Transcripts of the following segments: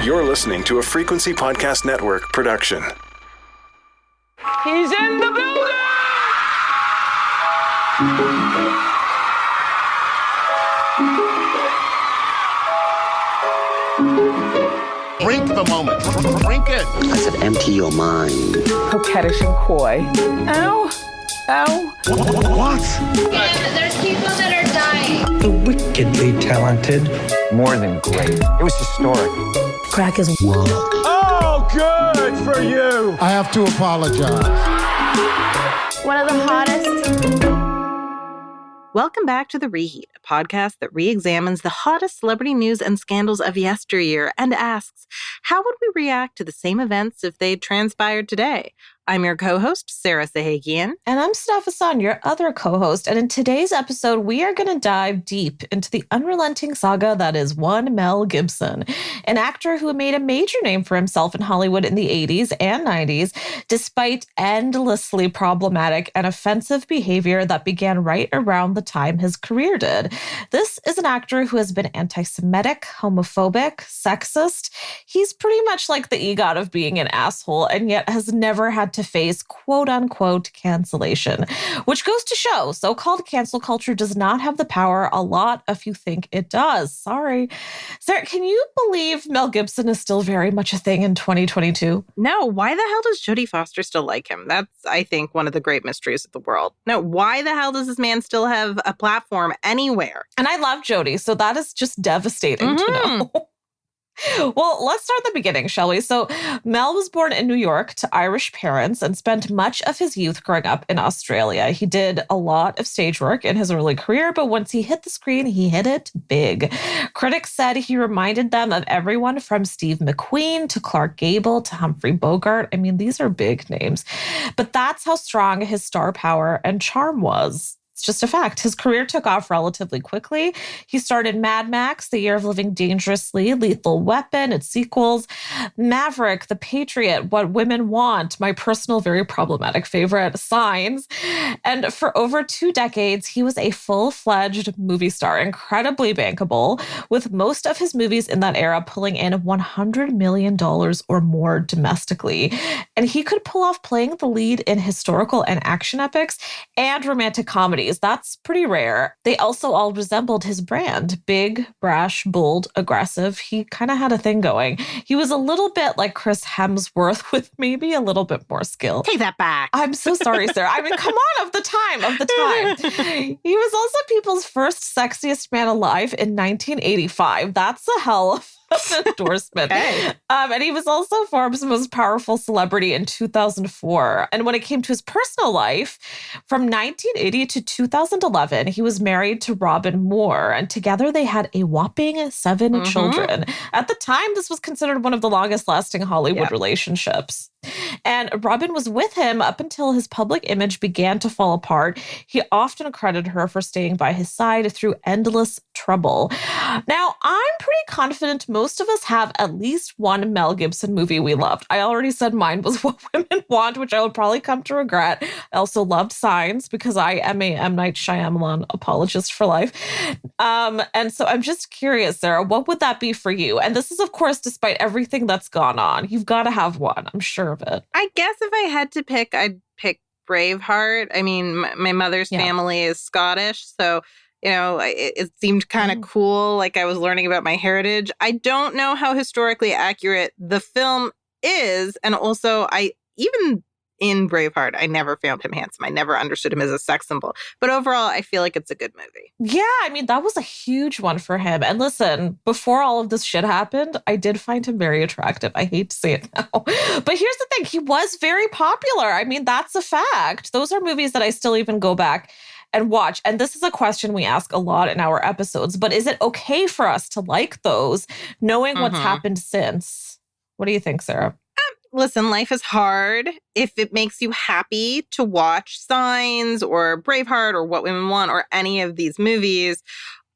You're listening to a Frequency Podcast Network production. He's in the building! Drink the moment. Drink it. I said, empty your mind. Coquettish and coy. Ow. Ow. What? And there's people that are dying. Wickedly talented. More than great. It was historic. Crack is world. Oh, good for you. I have to apologize. One of the hottest. Welcome back to The Reheat, a podcast that re-examines the hottest celebrity news and scandals of yesteryear and asks, how would we react to the same events if they transpired today? I'm your co-host, Sarah Sahagian. And I'm Sadaf, your other co-host. And in today's episode, we are going to dive deep into the unrelenting saga that is one Mel Gibson, an actor who made a major name for himself in Hollywood in the 80s and 90s, despite endlessly problematic and offensive behavior that began right around the time his career did. This is an actor who has been antisemitic, homophobic, sexist. He's pretty much like the EGOT of being an asshole, and yet has never had to face quote-unquote cancellation, which goes to show so-called cancel culture does not have the power a lot of you think it does. Sorry. Sarah, can you believe Mel Gibson is still very much a thing in 2022? No, why the hell does Jodie Foster still like him? That's, I think, one of the great mysteries of the world. No, why the hell does this man still have a platform anywhere? And I love Jodie, so that is just devastating to know. Well, let's start at the beginning, shall we? So Mel was born in New York to Irish parents and spent much of his youth growing up in Australia. He did a lot of stage work in his early career, but once he hit the screen, he hit it big. Critics said he reminded them of everyone from Steve McQueen to Clark Gable to Humphrey Bogart. I mean, these are big names. But that's how strong his star power and charm was. It's just a fact. His career took off relatively quickly. He started Mad Max, The Year of Living Dangerously, Lethal Weapon, its sequels, Maverick, The Patriot, What Women Want, my personal very problematic favorite, Signs. And for over 2 decades, he was a full-fledged movie star, incredibly bankable, with most of his movies in that era pulling in $100 million or more domestically. And he could pull off playing the lead in historical and action epics and romantic comedies. That's pretty rare. They also all resembled his brand. Big, brash, bold, aggressive. He kind of had a thing going. He was a little bit like Chris Hemsworth with maybe a little bit more skill. Take that back. I'm so sorry, Sarah. I mean, come on, of the time. He was also people's first sexiest man alive in 1985. That's a hell of an endorsement. Okay. And he was also Forbes' most powerful celebrity in 2004. And when it came to his personal life, from 1980 to 2011, he was married to Robin Moore, and together they had a whopping 7 children. At the time, this was considered one of the longest-lasting Hollywood relationships. And Robin was with him up until his public image began to fall apart. He often credited her for staying by his side through endless trouble. Now, I'm pretty confident most of us have at least one Mel Gibson movie we loved. I already said mine was What Women Want, which I would probably come to regret. I also loved Signs because I am a M. Night Shyamalan apologist for life. And so I'm just curious, Sarah, what would that be for you? And this is, of course, despite everything that's gone on. You've got to have one, I'm sure of it. I guess if I had to pick, I'd pick Braveheart. I mean, my mother's family is Scottish, so, you know, it seemed kind of cool, like I was learning about my heritage. I don't know how historically accurate the film is, and also even in Braveheart, I never found him handsome. I never understood him as a sex symbol. But overall, I feel like it's a good movie. Yeah, I mean, that was a huge one for him. And listen, before all of this shit happened, I did find him very attractive. I hate to say it now. But here's the thing. He was very popular. I mean, that's a fact. Those are movies that I still even go back and watch. And this is a question we ask a lot in our episodes. But is it okay for us to like those, knowing what's happened since? What do you think, Sarah? Listen, life is hard. If it makes you happy to watch Signs or Braveheart or What Women Want or any of these movies,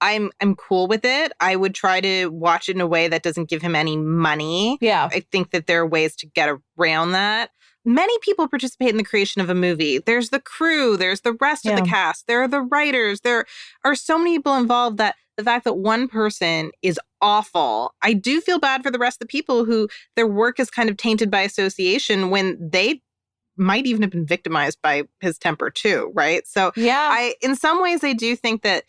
I'm cool with it. I would try to watch it in a way that doesn't give him any money. Yeah. I think that there are ways to get around that. Many people participate in the creation of a movie. There's the crew, there's the rest of the cast, there are the writers, there are so many people involved that the fact that one person is awful, I do feel bad for the rest of the people who their work is kind of tainted by association when they might even have been victimized by his temper too, right? So in some ways, I do think that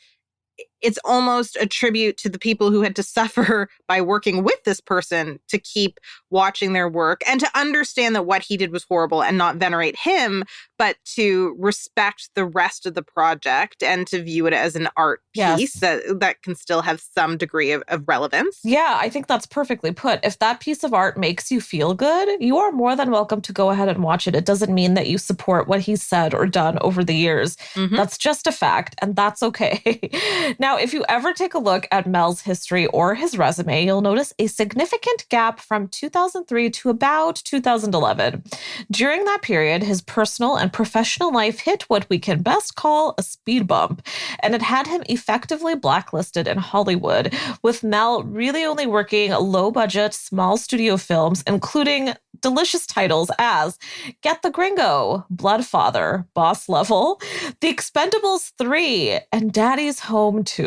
it's almost a tribute to the people who had to suffer by working with this person to keep watching their work and to understand that what he did was horrible and not venerate him, but to respect the rest of the project and to view it as an art piece that can still have some degree of relevance. Yeah, I think that's perfectly put. If that piece of art makes you feel good, you are more than welcome to go ahead and watch it. It doesn't mean that you support what he's said or done over the years. That's just a fact, and that's okay. Now, if you ever take a look at Mel's history or his resume, you'll notice a significant gap from 2003 to about 2011. During that period, his personal and professional life hit what we can best call a speed bump, and it had him effectively blacklisted in Hollywood, with Mel really only working low-budget, small studio films, including delicious titles as Get the Gringo, Bloodfather, Boss Level, The Expendables 3, and Daddy's Home 2.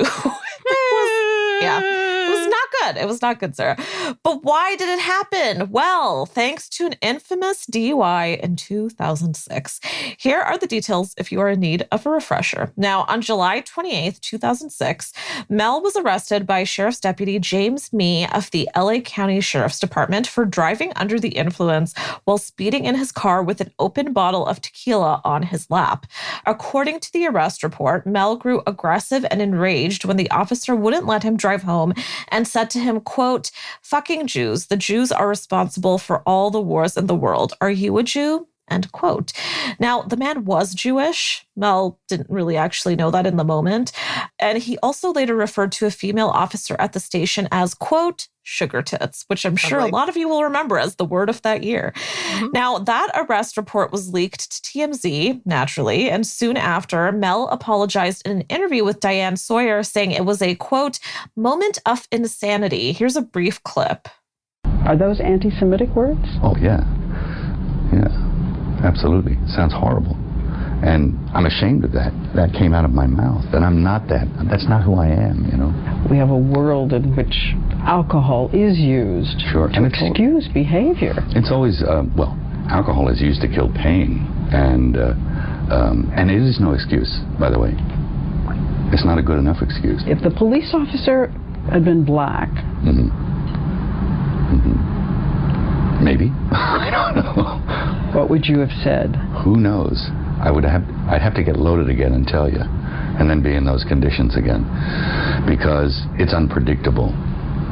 It was not good. It was not good, Sarah. But why did it happen? Well, thanks to an infamous DUI in 2006. Here are the details if you are in need of a refresher. Now, on July 28th, 2006, Mel was arrested by Sheriff's Deputy James Mee of the LA County Sheriff's Department for driving under the influence while speeding in his car with an open bottle of tequila on his lap. According to the arrest report, Mel grew aggressive and enraged when the officer wouldn't let him drive home and said to him, quote, "Fucking Jews. The Jews are responsible for all the wars in the world. Are you a Jew?" End quote. Now, the man was Jewish. Mel didn't really actually know that in the moment. And he also later referred to a female officer at the station as, quote, sugar tits, which I'm sure a lot of you will remember as the word of that year. Now, that arrest report was leaked to TMZ, naturally, and soon after, Mel apologized in an interview with Diane Sawyer, saying it was a, quote, moment of insanity. Here's a brief clip. Are those anti-Semitic words? Oh, yeah. Yeah. Absolutely. Sounds horrible. And I'm ashamed of that. That came out of my mouth. And I'm not that. That's not who I am, you know. We have a world in which alcohol is used to excuse behavior. It's always, alcohol is used to kill pain. And it is no excuse, by the way. It's not a good enough excuse. If the police officer had been black... Maybe. I don't know. What would you have said? Who knows? I'd have to get loaded again and tell you, and then be in those conditions again, because it's unpredictable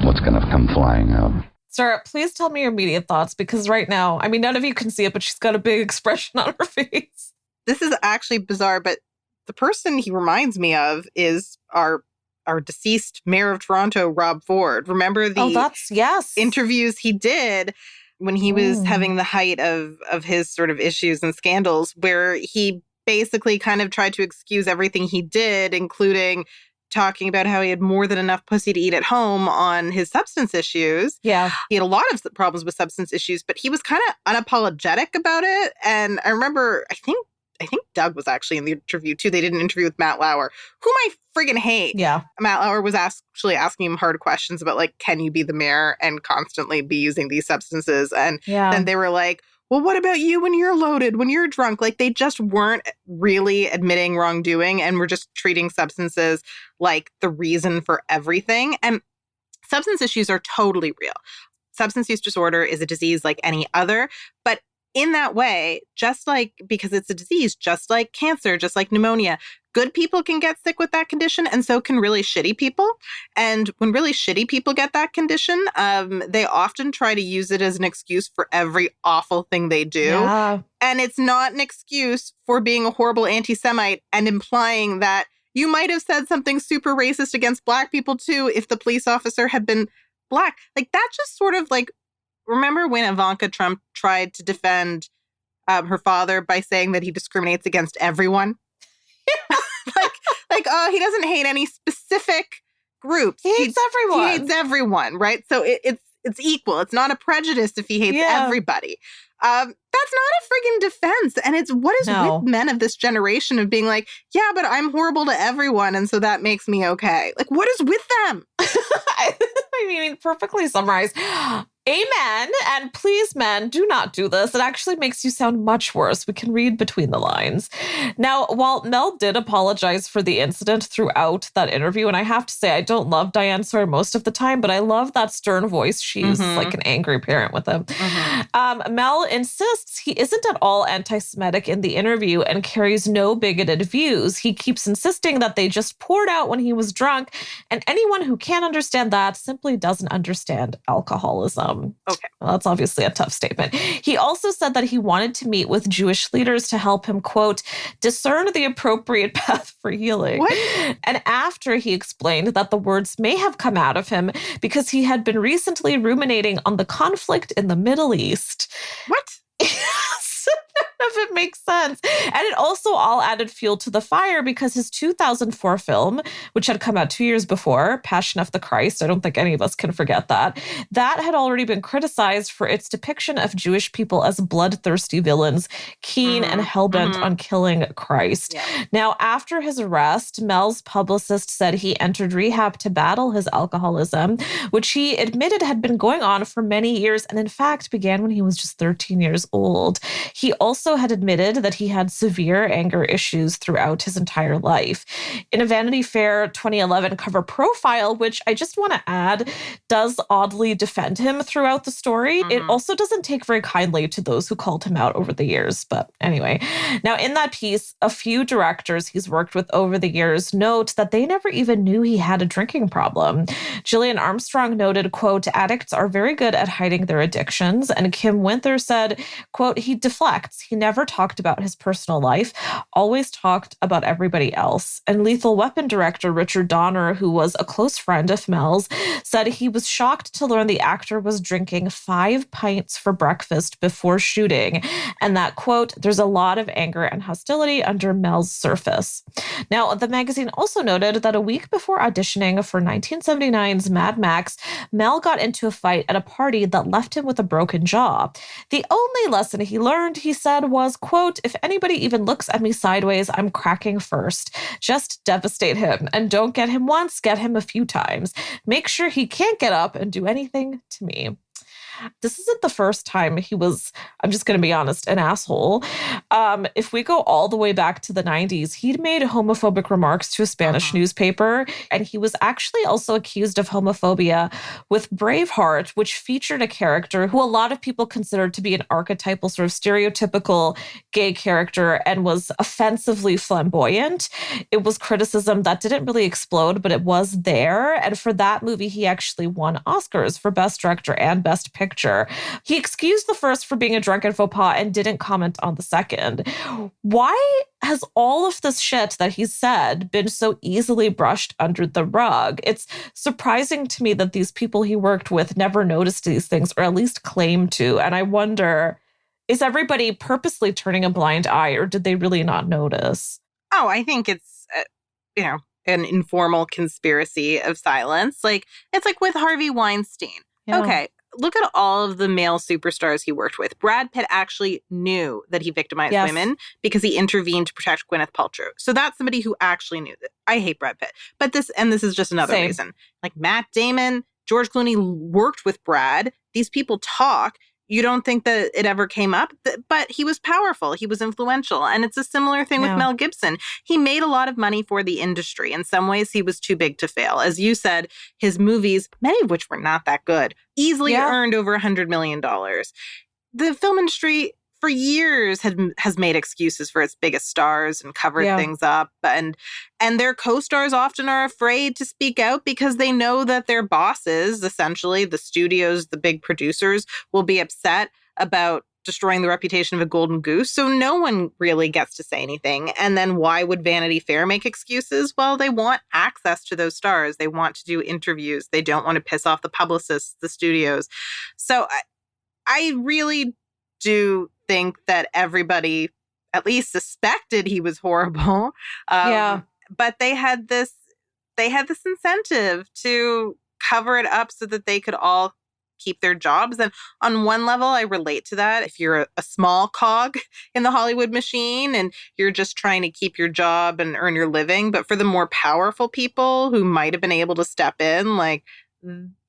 what's going to come flying out. Sarah, please tell me your immediate thoughts, because right now, I mean, none of you can see it, but she's got a big expression on her face. This is actually bizarre, but the person he reminds me of is our deceased mayor of Toronto, Rob Ford. Remember the interviews he did when he was having the height of his sort of issues and scandals, where he basically kind of tried to excuse everything he did, including talking about how he had more than enough pussy to eat at home on his substance issues. Yeah. He had a lot of problems with substance issues, but he was kind of unapologetic about it. And I remember, I think Doug was actually in the interview too. They did an interview with Matt Lauer, whom I friggin' hate. Yeah. Matt Lauer was actually asking him hard questions about, like, can you be the mayor and constantly be using these substances? And then they were like, well, what about you when you're loaded, when you're drunk? Like, they just weren't really admitting wrongdoing and were just treating substances like the reason for everything. And substance issues are totally real. Substance use disorder is a disease like any other, but in that way, just like, because it's a disease, just like cancer, just like pneumonia, good people can get sick with that condition, and so can really shitty people. And when really shitty people get that condition, they often try to use it as an excuse for every awful thing they do. Yeah. And it's not an excuse for being a horrible anti-Semite and implying that you might have said something super racist against Black people too if the police officer had been Black. Like, that just sort of like, remember when Ivanka Trump tried to defend her father by saying that he discriminates against everyone? Oh, he doesn't hate any specific groups. He hates everyone. He hates everyone, right? So it's equal. It's not a prejudice if he hates everybody. That's not a friggin' defense. And it's what is with men of this generation of being like, yeah, but I'm horrible to everyone, and so that makes me okay. Like, what is with them? I mean, perfectly summarized. Amen. And please, men, do not do this. It actually makes you sound much worse. We can read between the lines. Now, while Mel did apologize for the incident throughout that interview, and I have to say, I don't love Diane Sawyer most of the time, but I love that stern voice. She's like an angry parent with him. Mel insists he isn't at all anti-Semitic in the interview and carries no bigoted views. He keeps insisting that they just poured out when he was drunk, and anyone who can't understand that simply doesn't understand alcoholism. Okay. Well, that's obviously a tough statement. He also said that he wanted to meet with Jewish leaders to help him, quote, discern the appropriate path for healing. What? And after he explained that the words may have come out of him because he had been recently ruminating on the conflict in the Middle East. What? None of it makes sense. And it also all added fuel to the fire because his 2004 film, which had come out 2 years before, Passion of the Christ, I don't think any of us can forget that had already been criticized for its depiction of Jewish people as bloodthirsty villains, keen and hell-bent on killing Christ. Yeah. Now, after his arrest, Mel's publicist said he entered rehab to battle his alcoholism, which he admitted had been going on for many years and in fact began when he was just 13 years old. He also had admitted that he had severe anger issues throughout his entire life. In a Vanity Fair 2011 cover profile, which I just want to add, does oddly defend him throughout the story. It also doesn't take very kindly to those who called him out over the years. But anyway, now in that piece, a few directors he's worked with over the years note that they never even knew he had a drinking problem. Gillian Armstrong noted, quote, addicts are very good at hiding their addictions. And Kim Winther said, quote, he deflects. He never talked about his personal life, always talked about everybody else. And Lethal Weapon director Richard Donner, who was a close friend of Mel's, said he was shocked to learn the actor was drinking 5 pints for breakfast before shooting. And that, quote, there's a lot of anger and hostility under Mel's surface. Now, the magazine also noted that a week before auditioning for 1979's Mad Max, Mel got into a fight at a party that left him with a broken jaw. The only lesson he learned, he said, was, quote, if anybody even looks at me sideways, I'm cracking first. Just devastate him. And don't get him once, get him a few times. Make sure he can't get up and do anything to me. This isn't the first time he was, I'm just going to be honest, an asshole. If we go all the way back to the 90s, he'd made homophobic remarks to a Spanish newspaper, and he was actually also accused of homophobia with Braveheart, which featured a character who a lot of people considered to be an archetypal, sort of stereotypical gay character and was offensively flamboyant. It was criticism that didn't really explode, but it was there. And for that movie, he actually won Oscars for Best Director and Best Picture. He excused the first for being a drunken faux pas and didn't comment on the second. Why has all of this shit that he's said been so easily brushed under the rug? It's surprising to me that these people he worked with never noticed these things, or at least claimed to. And I wonder, is everybody purposely turning a blind eye, or did they really not notice? Oh, I think it's, an informal conspiracy of silence. Like, it's like with Harvey Weinstein. Yeah. Okay. Look at all of the male superstars he worked with. Brad Pitt actually knew that he victimized women because he intervened to protect Gwyneth Paltrow. So that's somebody who actually knew that. I hate Brad Pitt. But this is just another reason. Like Matt Damon, George Clooney worked with Brad. These people talk. You don't think that it ever came up, but he was powerful. He was influential. And it's a similar thing with Mel Gibson. He made a lot of money for the industry. In some ways, he was too big to fail. As you said, his movies, many of which were not that good, easily earned over $100 million. The film industry for years has made excuses for its biggest stars and covered things up. And their co-stars often are afraid to speak out because they know that their bosses, essentially the studios, the big producers, will be upset about destroying the reputation of a golden goose. So no one really gets to say anything. And then why would Vanity Fair make excuses? Well, they want access to those stars. They want to do interviews. They don't want to piss off the publicists, the studios. So I really do think that everybody at least suspected he was horrible. But they had this incentive to cover it up so that they could all keep their jobs. And on one level, I relate to that. If you're a small cog in the Hollywood machine and you're just trying to keep your job and earn your living. But for the more powerful people who might have been able to step in, like,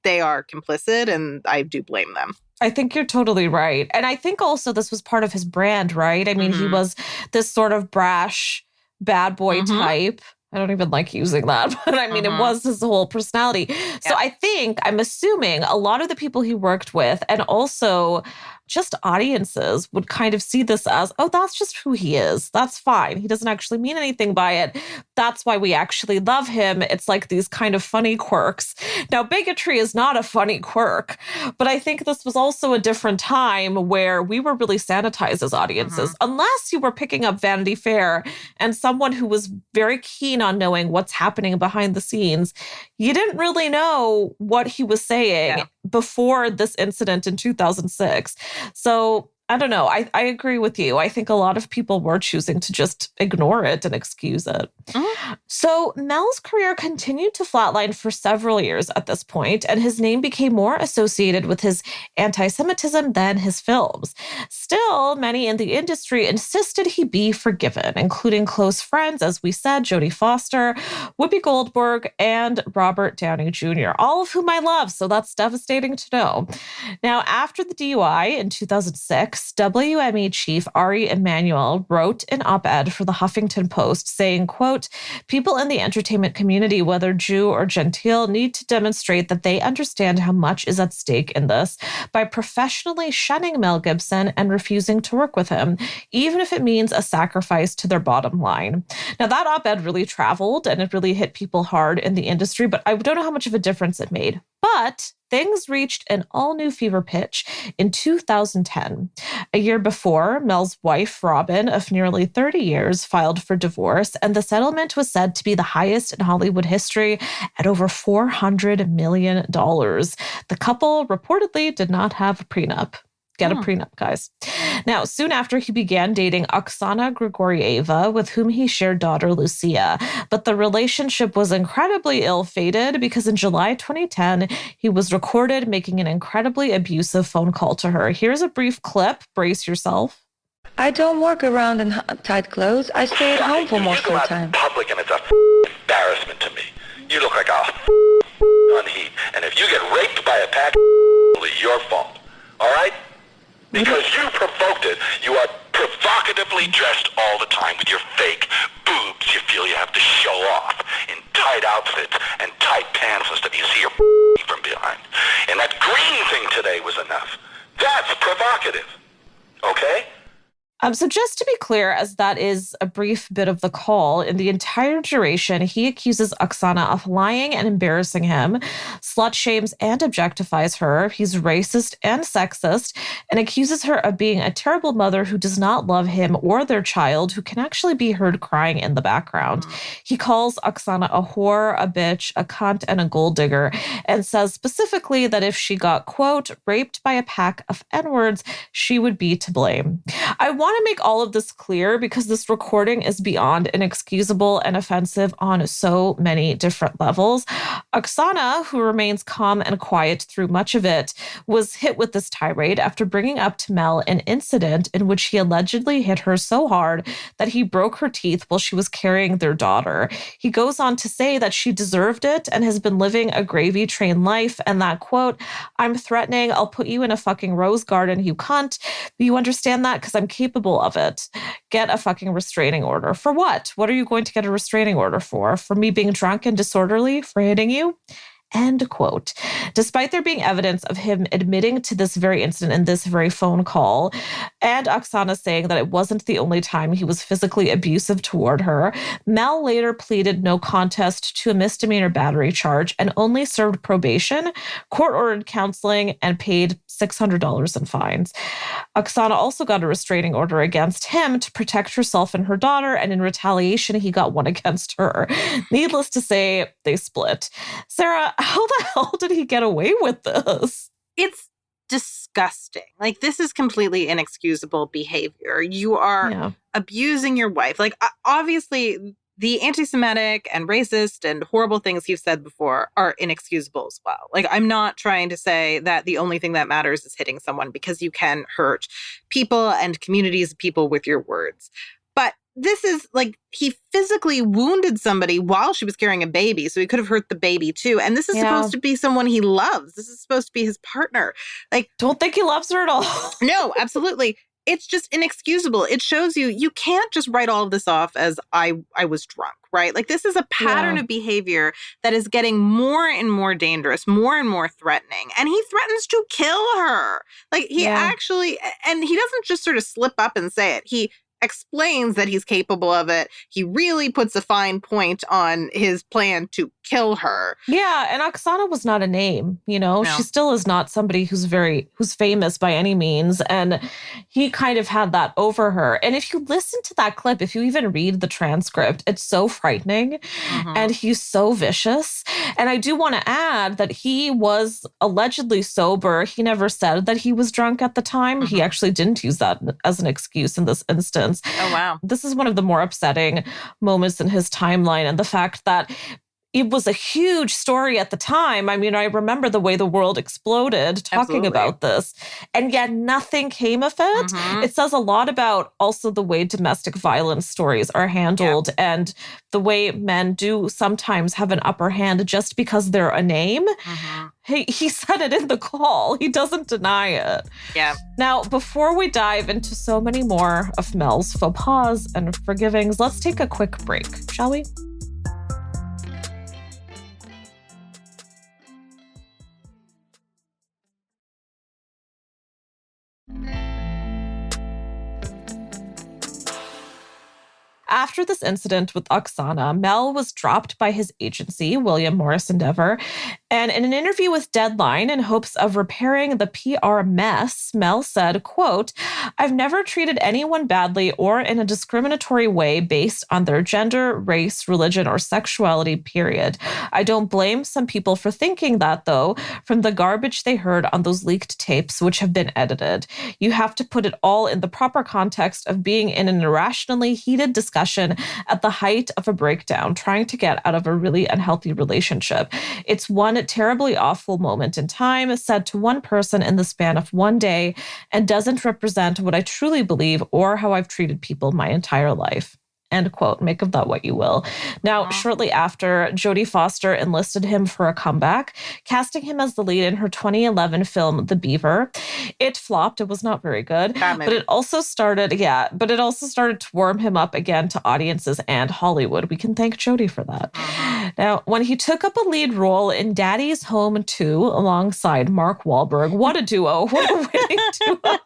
they are complicit, and I do blame them. I think you're totally right. And I think also this was part of his brand, right? I mean, he was this sort of brash, bad boy type. I don't even like using that, but I mean, it was his whole personality. So I'm assuming a lot of the people he worked with and also just audiences would kind of see this as, oh, that's just who he is. That's fine. He doesn't actually mean anything by it. That's why we actually love him. It's like these kind of funny quirks. Now, bigotry is not a funny quirk, but I think this was also a different time where we were really sanitized as audiences. Unless you were picking up Vanity Fair and someone who was very keen on knowing what's happening behind the scenes, you didn't really know what he was saying before this incident in 2006. So I don't know. I agree with you. I think a lot of people were choosing to just ignore it and excuse it. So Mel's career continued to flatline for several years at this point, and his name became more associated with his anti-Semitism than his films. Still, many in the industry insisted he be forgiven, including close friends, as we said, Jodie Foster, Whoopi Goldberg, and Robert Downey Jr., all of whom I love, so that's devastating to know. Now, after the DUI in 2006, WME chief Ari Emanuel wrote an op-ed for the Huffington Post saying, quote, "People in the entertainment community, whether Jew or Gentile, need to demonstrate that they understand how much is at stake in this by professionally shunning Mel Gibson and refusing to work with him, even if it means a sacrifice to their bottom line." Now, that op-ed really traveled and it really hit people hard in the industry, but I don't know how much of a difference it made. But things reached an all-new fever pitch in 2010. A year before, Mel's wife, Robin, of nearly 30 years, filed for divorce, and the settlement was said to be the highest in Hollywood history at over $400 million. The couple reportedly did not have a prenup. Get a prenup, guys. Now, soon after, he began dating Oksana Grigorieva, with whom he shared daughter Lucia. But the relationship was incredibly ill-fated because in July 2010, he was recorded making an incredibly abusive phone call to her. Here's a brief clip. Brace yourself. I don't work around in tight clothes. I stay at home for most of the time. Public, and it's a embarrassment to me. You look like a on heat. And if you get raped by a pack, it's your fault. All right? Because you provoked it. You are provocatively dressed all the time with your fake boobs you feel you have to show off in tight outfits and tight pants and stuff. You see your from behind. And that green thing today was enough. That's provocative. Okay? So just to be clear, as that is a brief bit of the call, in the entire duration, he accuses Oksana of lying and embarrassing him, slut shames and objectifies her. He's racist and sexist, and accuses her of being a terrible mother who does not love him or their child, who can actually be heard crying in the background. He calls Oksana a whore, a bitch, a cunt, and a gold digger, and says specifically that if she got, quote, raped by a pack of N-words, she would be to blame. I want to make all of this clear because this recording is beyond inexcusable and offensive on so many different levels. Oksana, who remains calm and quiet through much of it, was hit with this tirade after bringing up to Mel an incident in which he allegedly hit her so hard that he broke her teeth while she was carrying their daughter. He goes on to say that she deserved it and has been living a gravy train life, and that, quote, "I'm threatening, I'll put you in a fucking rose garden, you cunt. You understand that? Because I'm capable of it. Get a fucking restraining order." For what? What are you going to get a restraining order for? For me being drunk and disorderly? For hitting you? End quote. Despite there being evidence of him admitting to this very incident in this very phone call, and Oksana saying that it wasn't the only time he was physically abusive toward her, Mel later pleaded no contest to a misdemeanor battery charge and only served probation, court-ordered counseling, and paid $600 in fines. Oksana also got a restraining order against him to protect herself and her daughter, and in retaliation, he got one against her. Needless to say, they split. Sarah, how the hell did he get away with this? It's disgusting. Like, this is completely inexcusable behavior. You are abusing your wife. Like, obviously, the anti-Semitic and racist and horrible things he's said before are inexcusable as well. Like, I'm not trying to say that the only thing that matters is hitting someone, because you can hurt people and communities of people with your words. But this is like, he physically wounded somebody while she was carrying a baby, so he could have hurt the baby too. And this is supposed to be someone he loves. This is supposed to be his partner. Like, don't think he loves her at all. No, absolutely. It's just inexcusable. It shows you can't just write all of this off as I was drunk, right? Like, this is a pattern of behavior that is getting more and more dangerous, more and more threatening. And he threatens to kill her. Like, he actually, and he doesn't just sort of slip up and say it. He explains that he's capable of it. He really puts a fine point on his plan to kill her. Yeah, and Oksana was not a name, you know? No. She still is not somebody who's famous by any means. And he kind of had that over her. And if you listen to that clip, if you even read the transcript, it's so frightening. And he's so vicious. And I do want to add that he was allegedly sober. He never said that he was drunk at the time. He actually didn't use that as an excuse in this instance. Oh, wow. This is one of the more upsetting moments in his timeline. And the fact that it was a huge story at the time. I mean, I remember the way the world exploded talking about this, and yet nothing came of it. It says a lot about also the way domestic violence stories are handled and the way men do sometimes have an upper hand just because they're a name. He said it in the call. He doesn't deny it. Yeah. Now, before we dive into so many more of Mel's faux pas and forgivings, let's take a quick break, shall we? After this incident with Oksana, Mel was dropped by his agency, William Morris Endeavor, and in an interview with Deadline in hopes of repairing the PR mess, Mel said, quote, "I've never treated anyone badly or in a discriminatory way based on their gender, race, religion, or sexuality, period. I don't blame some people for thinking that, though, from the garbage they heard on those leaked tapes, which have been edited. You have to put it all in the proper context of being in an irrationally heated discussion at the height of a breakdown, trying to get out of a really unhealthy relationship. It's one terribly awful moment in time, said to one person in the span of one day, and doesn't represent what I truly believe or how I've treated people my entire life." End quote. Make of that what you will. Now, shortly after, Jodie Foster enlisted him for a comeback, casting him as the lead in her 2011 film, The Beaver. It flopped. It was not very good. But it also started to warm him up again to audiences and Hollywood. We can thank Jodie for that. Now, when he took up a lead role in Daddy's Home 2 alongside Mark Wahlberg, what a duo. What a winning duo.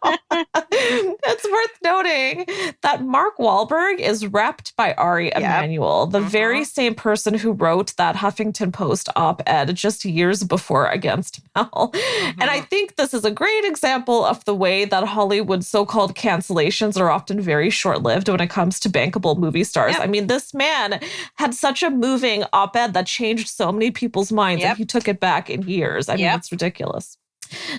It's worth noting that Mark Wahlberg is repped by Ari Emanuel, the very same person who wrote that Huffington Post op-ed just years before against Mel. And I think this is a great example of the way that Hollywood's so-called cancellations are often very short-lived when it comes to bankable movie stars. I mean, this man had such a moving op-ed that changed so many people's minds, and he took it back in years. I mean, it's ridiculous.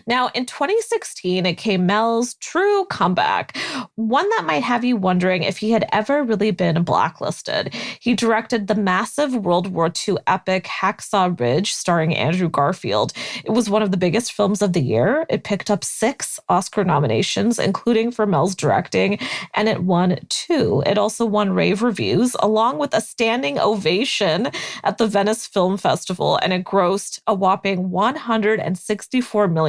Now, in 2016, it came Mel's true comeback, one that might have you wondering if he had ever really been blacklisted. He directed the massive World War II epic Hacksaw Ridge, starring Andrew Garfield. It was one of the biggest films of the year. It picked up 6 Oscar nominations, including for Mel's directing, and it won 2. It also won rave reviews, along with a standing ovation at the Venice Film Festival, and it grossed a whopping $164 million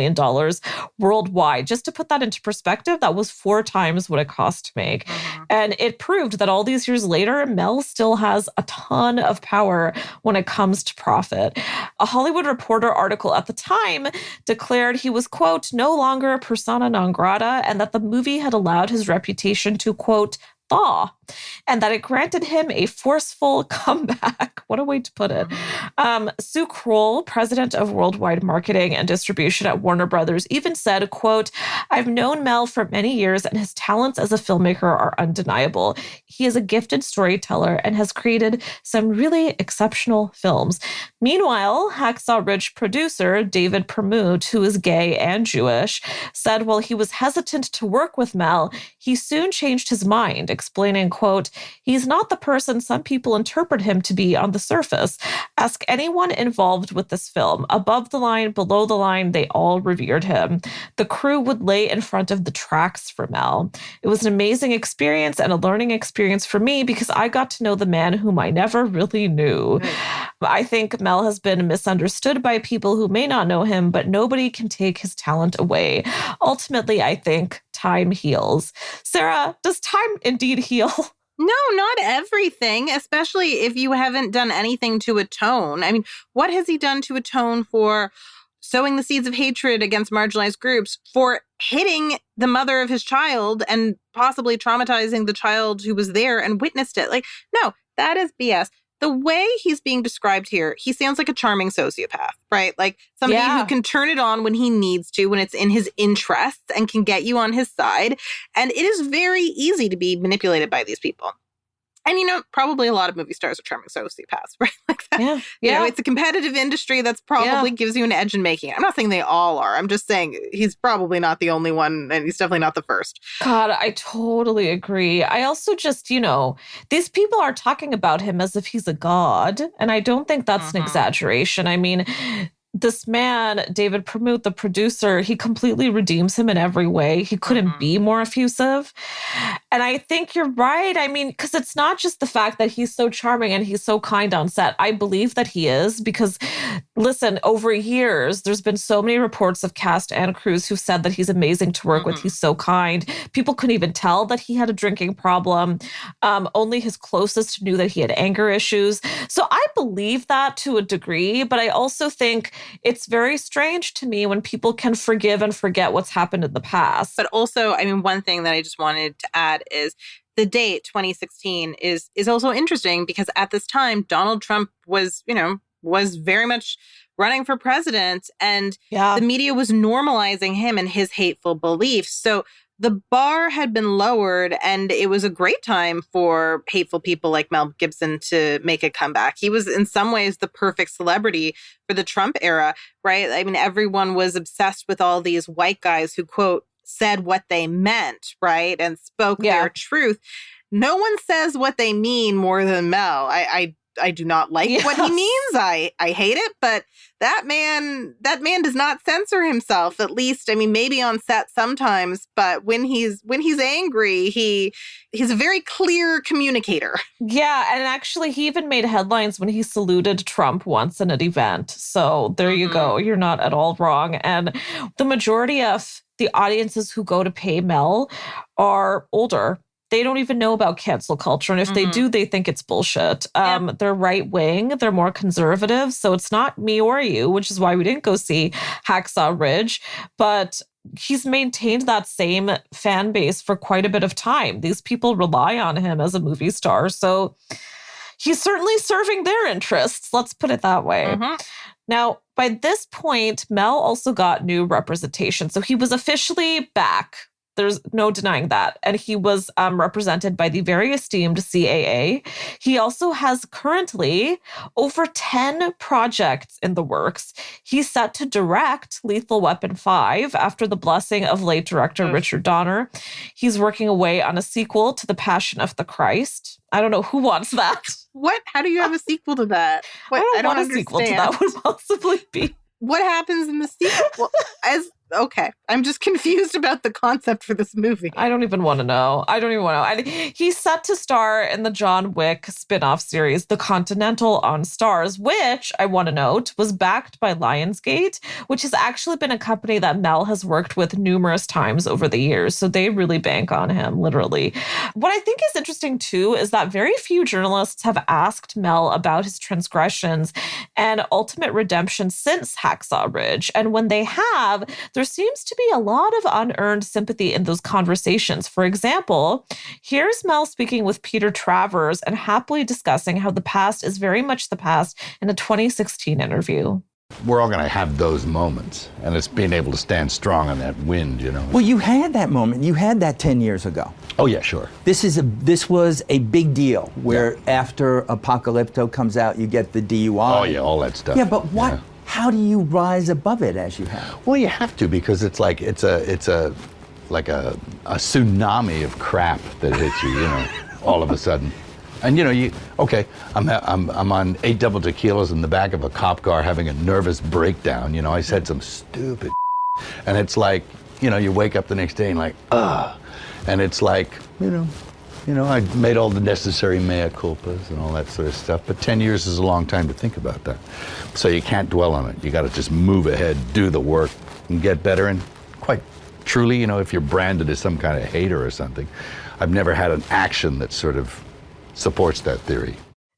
worldwide. Just to put that into perspective, that was 4 times what it cost to make. And it proved that all these years later, Mel still has a ton of power when it comes to profit. A Hollywood Reporter article at the time declared he was, quote, "no longer persona non grata," and that the movie had allowed his reputation to, quote, thaw, and that it granted him a forceful comeback. What a way to put it. Sue Kroll, president of worldwide marketing and distribution at Warner Brothers, even said, quote, "I've known Mel for many years and his talents as a filmmaker are undeniable. He is a gifted storyteller and has created some really exceptional films." Meanwhile, Hacksaw Ridge producer David Permute, who is gay and Jewish, said while he was hesitant to work with Mel, he soon changed his mind, explaining, quote, "He's not the person some people interpret him to be on the surface. Ask anyone involved with this film. Above the line, below the line, they all revered him. The crew would lay in front of the tracks for Mel. It was an amazing experience and a learning experience for me because I got to know the man whom I never really knew." I think Mel has been misunderstood by people who may not know him, but nobody can take his talent away. Ultimately, I think time heals. Sarah, does time indeed heal? No, not everything, especially if you haven't done anything to atone. I mean, what has he done to atone for sowing the seeds of hatred against marginalized groups, for hitting the mother of his child and possibly traumatizing the child who was there and witnessed it? Like, no, that is BS. The way he's being described here, he sounds like a charming sociopath, right? Like somebody who can turn it on when he needs to, when it's in his interests, and can get you on his side. And it is very easy to be manipulated by these people. And, you know, probably a lot of movie stars are charming sociopaths, right? Like that. Yeah. You know, it's a competitive industry that's probably gives you an edge in making it. I'm not saying they all are. I'm just saying he's probably not the only one, and he's definitely not the first. God, I totally agree. I also just, you know, these people are talking about him as if he's a god, and I don't think that's an exaggeration. I mean, this man, David Permuth, the producer, he completely redeems him in every way. He couldn't be more effusive. And I think you're right. I mean, because it's not just the fact that he's so charming and he's so kind on set. I believe that he is because, listen, over years, there's been so many reports of cast and crews who've said that he's amazing to work with. He's so kind. People couldn't even tell that he had a drinking problem. Only his closest knew that he had anger issues. So I believe that to a degree, but I also think it's very strange to me when people can forgive and forget what's happened in the past. But also, I mean, one thing that I just wanted to add is the date 2016 is also interesting because at this time, Donald Trump was very much running for president, and the media was normalizing him and his hateful beliefs. So the bar had been lowered, and it was a great time for hateful people like Mel Gibson to make a comeback. He was in some ways the perfect celebrity for the Trump era, right? I mean, everyone was obsessed with all these white guys who, quote, said what they meant, right? And spoke their truth. No one says what they mean more than Mel. I do not like what he means. I hate it, but that man does not censor himself, at least. I mean, maybe on set sometimes, but when he's angry, he's a very clear communicator. Yeah, and actually he even made headlines when he saluted Trump once in an event. So there you go. You're not at all wrong. And the majority of the audiences who go to pay Mel are older. They don't even know about cancel culture. And if they do, they think it's bullshit. They're right wing. They're more conservative. So it's not me or you, which is why we didn't go see Hacksaw Ridge. But he's maintained that same fan base for quite a bit of time. These people rely on him as a movie star. So he's certainly serving their interests. Let's put it that way. Now, by this point, Mel also got new representation. So he was officially back. There's no denying that. And he was represented by the very esteemed CAA. He also has currently over 10 projects in the works. He's set to direct Lethal Weapon 5 after the blessing of late director Richard Donner. He's working away on a sequel to The Passion of the Christ. I don't know who wants that. What? How do you have a sequel to that? What? I don't want a sequel to that would possibly be. What happens in the sequel? Okay. I'm just confused about the concept for this movie. I don't even want to know. He's set to star in the John Wick spin-off series, The Continental on Stars, which, I want to note, was backed by Lionsgate, which has actually been a company that Mel has worked with numerous times over the years. So they really bank on him, literally. What I think is interesting, too, is that very few journalists have asked Mel about his transgressions and ultimate redemption since Hacksaw Ridge. And when they have, there seems to be a lot of unearned sympathy in those conversations. For example, here's Mel speaking with Peter Travers and happily discussing how the past is very much the past in a 2016 interview. We're all going to have those moments, and it's being able to stand strong on that wind, you know. Well, you had that moment. You had that 10 years ago. Oh, yeah, sure. This was a big deal where after Apocalypto comes out, you get the DUI. Oh, yeah, all that stuff. Yeah, but what? Yeah. How do you rise above it as you have? Well, you have to, because it's like like a tsunami of crap that hits you, all of a sudden. And I'm on 8 double tequilas in the back of a cop car having a nervous breakdown. I said some stupid and it's like, you wake up the next day and like, and it's like, I made all the necessary mea culpas and all that sort of stuff. But 10 years is a long time to think about that. So you can't dwell on it. You got to just move ahead, do the work, and get better. And quite truly, if you're branded as some kind of hater or something, I've never had an action that sort of supports that theory.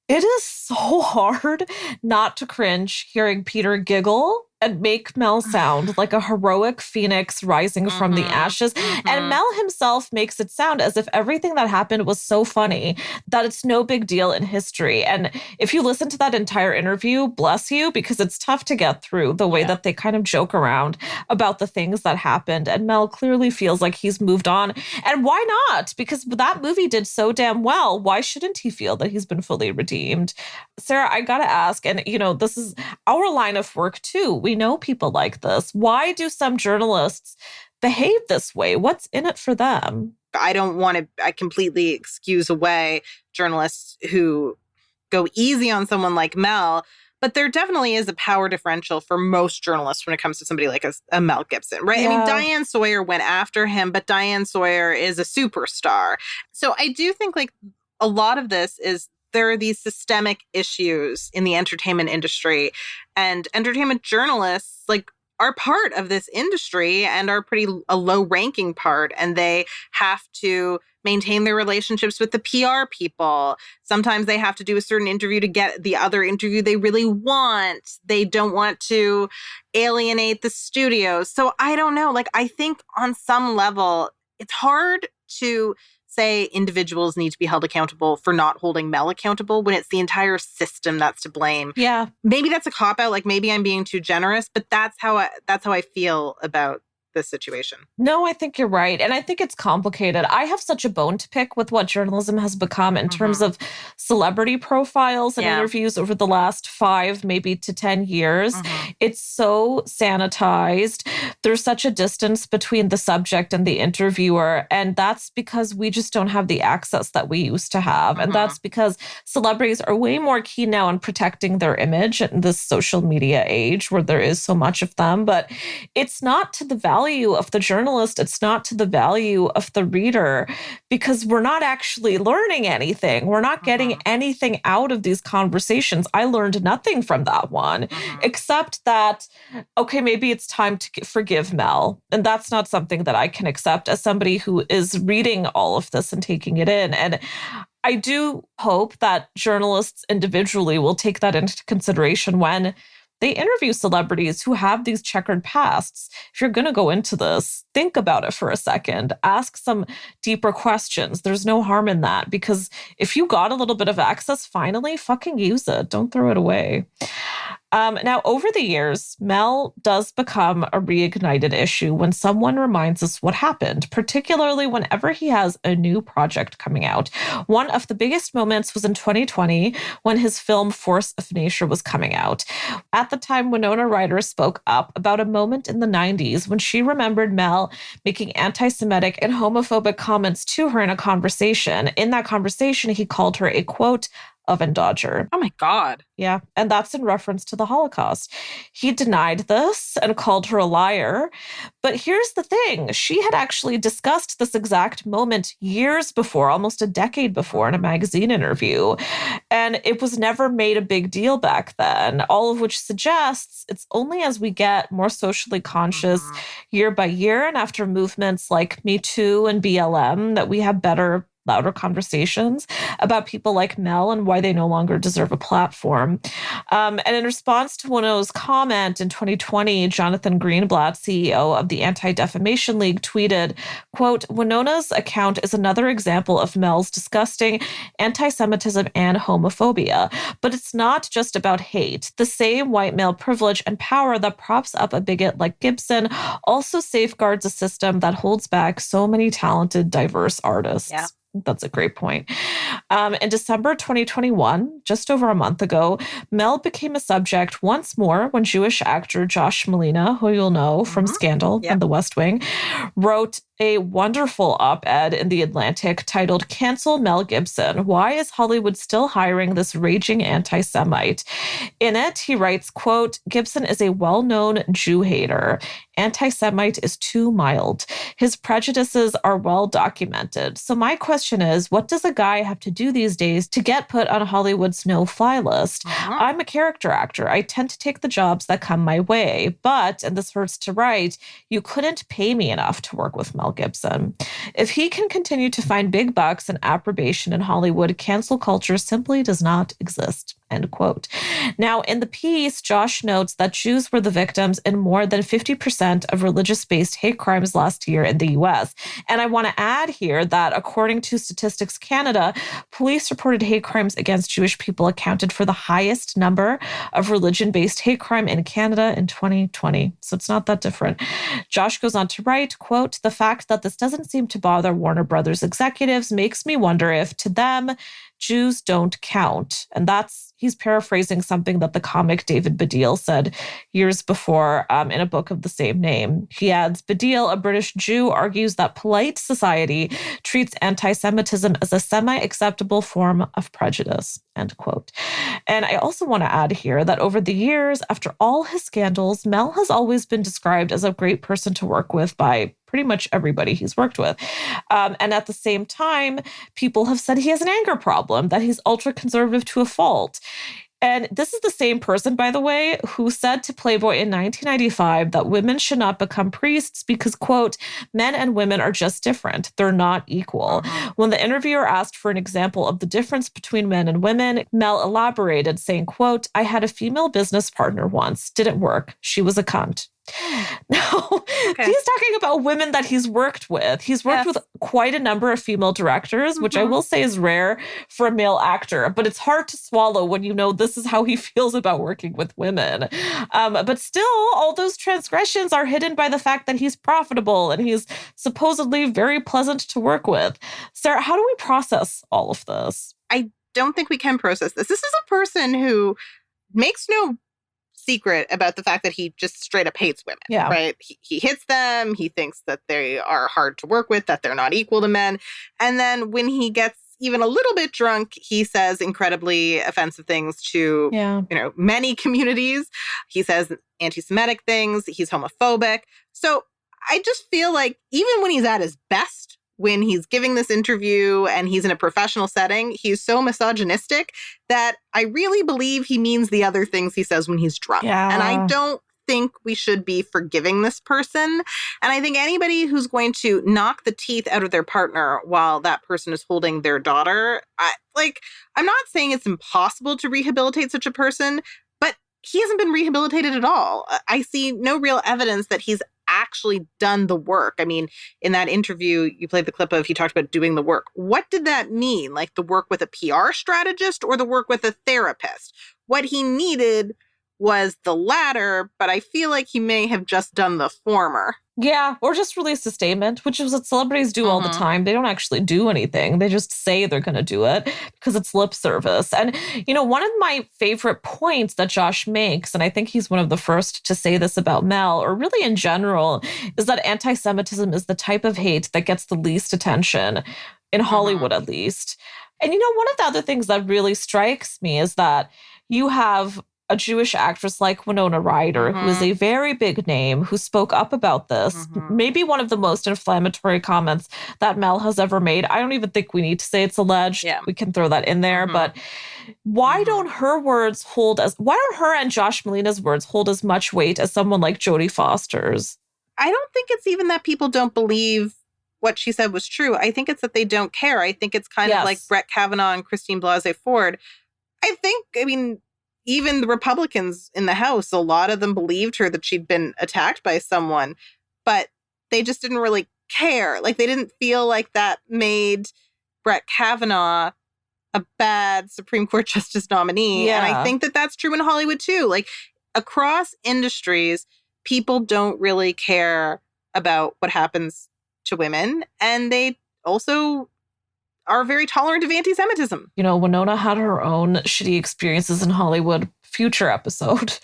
It is so hard not to cringe hearing Peter giggle and make Mel sound like a heroic phoenix rising from the ashes. And Mel himself makes it sound as if everything that happened was so funny that it's no big deal in history. And if you listen to that entire interview, bless you, because it's tough to get through the way that they kind of joke around about the things that happened. And Mel clearly feels like he's moved on. And why not? Because that movie did so damn well. Why shouldn't he feel that he's been fully redeemed? Sarah, I gotta ask, and this is our line of work too. We know people like this. Why do some journalists behave this way? What's in it for them? I completely excuse away journalists who go easy on someone like Mel, but there definitely is a power differential for most journalists when it comes to somebody like a Mel Gibson, right? Yeah. I mean, Diane Sawyer went after him, but Diane Sawyer is a superstar. So I do think like a lot of this is there are these systemic issues in the entertainment industry, and entertainment journalists like are part of this industry and are a low-ranking part, and they have to maintain their relationships with the PR people. Sometimes they have to do a certain interview to get the other interview they really want. They don't want to alienate the studios. So I don't know. Like, I think on some level, it's hard to say individuals need to be held accountable for not holding Mel accountable when it's the entire system that's to blame. Yeah. Maybe that's a cop-out, like maybe I'm being too generous, but that's how I feel about this situation. No, I think you're right. And I think it's complicated. I have such a bone to pick with what journalism has become in terms of celebrity profiles and interviews over the last 5, maybe to 10 years. It's so sanitized. There's such a distance between the subject and the interviewer. And that's because we just don't have the access that we used to have. And that's because celebrities are way more keen now on protecting their image in this social media age where there is so much of them. But it's not to the value of the journalist, it's not to the value of the reader, because we're not actually learning anything. We're not getting anything out of these conversations. I learned nothing from that one, except that, okay, maybe it's time to forgive Mel. And that's not something that I can accept as somebody who is reading all of this and taking it in. And I do hope that journalists individually will take that into consideration when they interview celebrities who have these checkered pasts. If you're going to go into this, think about it for a second. Ask some deeper questions. There's no harm in that, because if you got a little bit of access, finally, fucking use it. Don't throw it away. Now, over the years, Mel does become a reignited issue when someone reminds us what happened, particularly whenever he has a new project coming out. One of the biggest moments was in 2020 when his film Force of Nature was coming out. At the time, Winona Ryder spoke up about a moment in the 90s when she remembered Mel making antisemitic and homophobic comments to her in a conversation. In that conversation, he called her a, quote, oven dodger. Oh my God. Yeah. And that's in reference to the Holocaust. He denied this and called her a liar. But here's the thing. She had actually discussed this exact moment years before, almost a decade before, in a magazine interview. And it was never made a big deal back then, all of which suggests it's only as we get more socially conscious year by year and after movements like Me Too and BLM that we have better, louder conversations about people like Mel and why they no longer deserve a platform. And in response to Winona's comment in 2020, Jonathan Greenblatt, CEO of the Anti-Defamation League, tweeted, quote, Winona's account is another example of Mel's disgusting anti-Semitism and homophobia. But it's not just about hate. The same white male privilege and power that props up a bigot like Gibson also safeguards a system that holds back so many talented, diverse artists. Yeah. That's a great point. In December 2021, just over a month ago, Mel became a subject once more when Jewish actor Josh Malina, who you'll know from Scandal and The West Wing, wrote a wonderful op-ed in The Atlantic titled "Cancel Mel Gibson. Why is Hollywood still hiring this raging anti-Semite?" In it, he writes, quote, "Gibson is a well-known Jew hater. Anti-Semite is too mild. His prejudices are well documented. So my question is, what does a guy have to do these days to get put on Hollywood's no-fly list? I'm a character actor. I tend to take the jobs that come my way. But, and this hurts to write, you couldn't pay me enough to work with Mel Gibson. If he can continue to find big bucks and approbation in Hollywood, cancel culture simply does not exist." End quote. Now, in the piece, Josh notes that Jews were the victims in more than 50% of religious-based hate crimes last year in the U.S. And I want to add here that according to Statistics Canada, police reported hate crimes against Jewish people accounted for the highest number of religion-based hate crime in Canada in 2020. So it's not that different. Josh goes on to write, quote, "The fact that this doesn't seem to bother Warner Brothers executives makes me wonder if, to them, Jews don't count." And he's paraphrasing something that the comic David Baddiel said years before in a book of the same name. He adds, Baddiel, a British Jew, argues that polite society treats anti-Semitism as a semi-acceptable form of prejudice, end quote. And I also want to add here that over the years, after all his scandals, Mel has always been described as a great person to work with by pretty much everybody he's worked with. And at the same time, people have said he has an anger problem, that he's ultra-conservative to a fault. And this is the same person, by the way, who said to Playboy in 1995 that women should not become priests because, quote, "men and women are just different. They're not equal." When the interviewer asked for an example of the difference between men and women, Mel elaborated, saying, quote, "I had a female business partner once. Didn't work. She was a cunt." Now, he's talking about women that he's worked with. He's worked with quite a number of female directors, which I will say is rare for a male actor, but it's hard to swallow when you know this is how he feels about working with women. But still, all those transgressions are hidden by the fact that he's profitable and he's supposedly very pleasant to work with. Sarah, how do we process all of this? I don't think we can process this. This is a person who makes no secret about the fact that he just straight up hates women, right? He hits them. He thinks that they are hard to work with, that they're not equal to men. And then when he gets even a little bit drunk, he says incredibly offensive things to, many communities. He says anti-Semitic things. He's homophobic. So I just feel like even when he's at his best, when he's giving this interview and he's in a professional setting, he's so misogynistic that I really believe he means the other things he says when he's drunk. And I don't think we should be forgiving this person. And I think anybody who's going to knock the teeth out of their partner while that person is holding their daughter, I'm not saying it's impossible to rehabilitate such a person, but he hasn't been rehabilitated at all. I see no real evidence that he's actually done the work. I mean, in that interview, you played the clip of, he talked about doing the work. What did that mean? Like the work with a PR strategist or the work with a therapist? What he needed was the latter, but I feel like he may have just done the former. Yeah, or just release a statement, which is what celebrities do all the time. They don't actually do anything. They just say they're going to do it because it's lip service. And, one of my favorite points that Josh makes, and I think he's one of the first to say this about Mel, or really in general, is that anti-Semitism is the type of hate that gets the least attention, in Hollywood at least. And, one of the other things that really strikes me is that you have a Jewish actress like Winona Ryder, who is a very big name, who spoke up about this. Maybe one of the most inflammatory comments that Mel has ever made. I don't even think we need to say it's alleged. We can throw that in there. But why don't her and Josh Malina's words hold as much weight as someone like Jodie Foster's? I don't think it's even that people don't believe what she said was true. I think it's that they don't care. I think it's kind of like Brett Kavanaugh and Christine Blasey Ford. Even the Republicans in the House, a lot of them believed her that she'd been attacked by someone, but they just didn't really care. Like, they didn't feel like that made Brett Kavanaugh a bad Supreme Court justice nominee. And I think that that's true in Hollywood too. Like, across industries, people don't really care about what happens to women. And they also are very tolerant of anti-Semitism. You know, Winona had her own shitty experiences in Hollywood, future episode.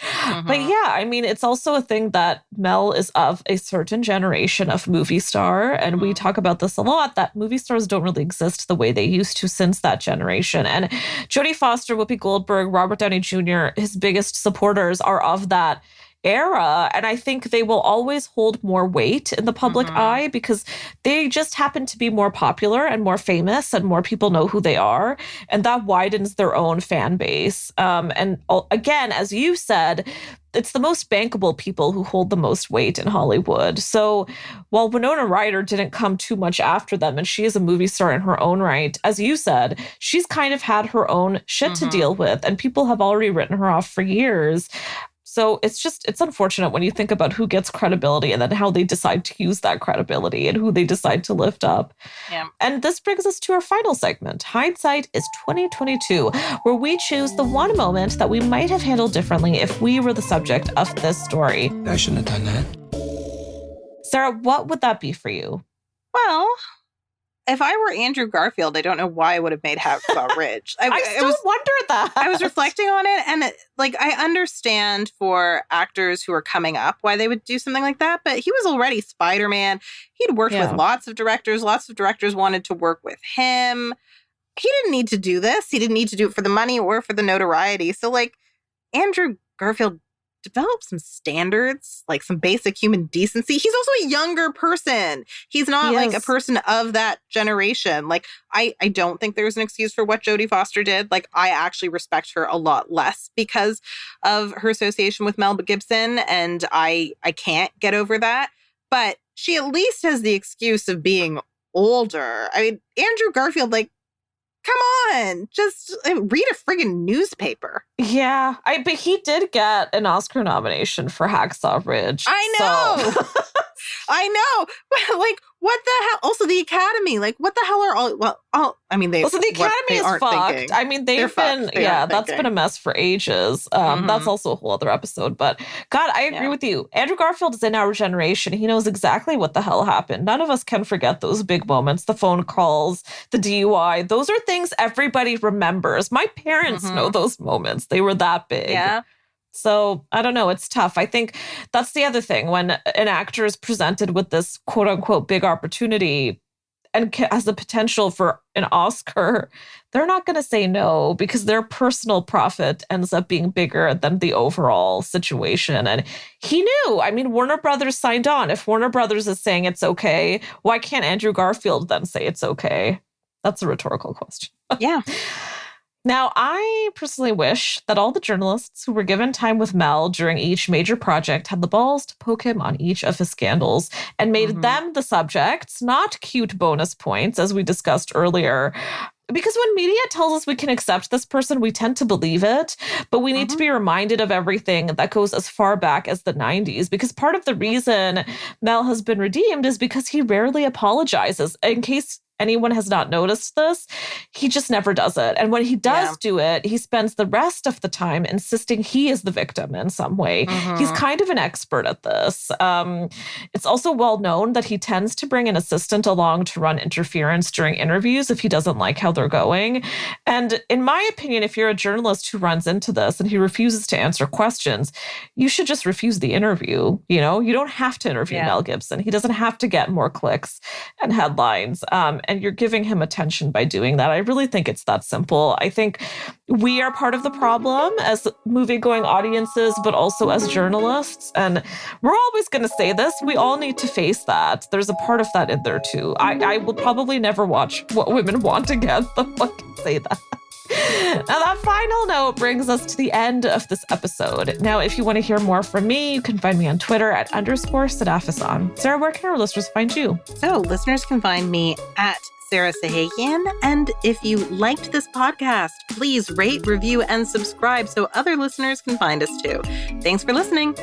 But yeah, I mean, it's also a thing that Mel is of a certain generation of movie star. And we talk about this a lot, that movie stars don't really exist the way they used to since that generation. And Jodie Foster, Whoopi Goldberg, Robert Downey Jr., his biggest supporters are of that era. And I think they will always hold more weight in the public eye because they just happen to be more popular and more famous and more people know who they are. And that widens their own fan base. And again, as you said, it's the most bankable people who hold the most weight in Hollywood. So while Winona Ryder didn't come too much after them, and she is a movie star in her own right, as you said, she's kind of had her own shit to deal with, and people have already written her off for years. So it's unfortunate when you think about who gets credibility and then how they decide to use that credibility and who they decide to lift up. Yeah. And this brings us to our final segment, Hindsight is 2022, where we choose the one moment that we might have handled differently if we were the subject of this story. I shouldn't have done that. Sarah, what would that be for you? Well, if I were Andrew Garfield, I don't know why I would have made Hacksaw Ridge. I still wonder that. I was reflecting on it, and I understand for actors who are coming up why they would do something like that, but he was already Spider-Man. He'd worked with lots of directors. Lots of directors wanted to work with him. He didn't need to do this. He didn't need to do it for the money or for the notoriety. So, Andrew Garfield develop some standards, like some basic human decency. He's also a younger person. He's not a person of that generation. I don't think there's an excuse for what Jodie Foster did. I actually respect her a lot less because of her association with Mel Gibson, and I can't get over that. But she at least has the excuse of being older. I mean, Andrew Garfield, come on, just read a friggin' newspaper. Yeah, but he did get an Oscar nomination for Hacksaw Ridge. I know. So. I know. But what the hell? Also, the Academy, what the hell are all, they. Also, the Academy is fucked. Thinking. I mean, they've been, that's been a mess for ages. That's also a whole other episode. But God, I agree with you. Andrew Garfield is in our generation. He knows exactly what the hell happened. None of us can forget those big moments, the phone calls, the DUI. Those are things everybody remembers. My parents know those moments. They were that big. Yeah. So I don't know. It's tough. I think that's the other thing. When an actor is presented with this quote unquote big opportunity and has the potential for an Oscar, they're not going to say no because their personal profit ends up being bigger than the overall situation. And he knew. I mean, Warner Brothers signed on. If Warner Brothers is saying it's okay, why can't Andrew Garfield then say it's okay? That's a rhetorical question. Yeah. Now, I personally wish that all the journalists who were given time with Mel during each major project had the balls to poke him on each of his scandals and made them the subjects, not cute bonus points, as we discussed earlier. Because when media tells us we can accept this person, we tend to believe it. But we need to be reminded of everything that goes as far back as the 90s. Because part of the reason Mel has been redeemed is because he rarely apologizes. In case anyone has not noticed this, he just never does it. And when he does do it, he spends the rest of the time insisting he is the victim in some way. He's kind of an expert at this. It's also well known that he tends to bring an assistant along to run interference during interviews if he doesn't like how they're going. And in my opinion, if you're a journalist who runs into this and he refuses to answer questions, you should just refuse the interview. You know, you don't have to interview Mel Gibson. He doesn't have to get more clicks and headlines. And you're giving him attention by doing that. I really think it's that simple. I think we are part of the problem as movie-going audiences, but also as journalists. And we're always going to say this. We all need to face that. There's a part of that in there too. I will probably never watch What Women Want Again, though I can say that. Now, that final note brings us to the end of this episode. Now, if you want to hear more from me, you can find me on Twitter at _Sadafasan. Sarah, where can our listeners find you? So, listeners can find me at Sarah Sahakian. And if you liked this podcast, please rate, review, and subscribe so other listeners can find us too. Thanks for listening.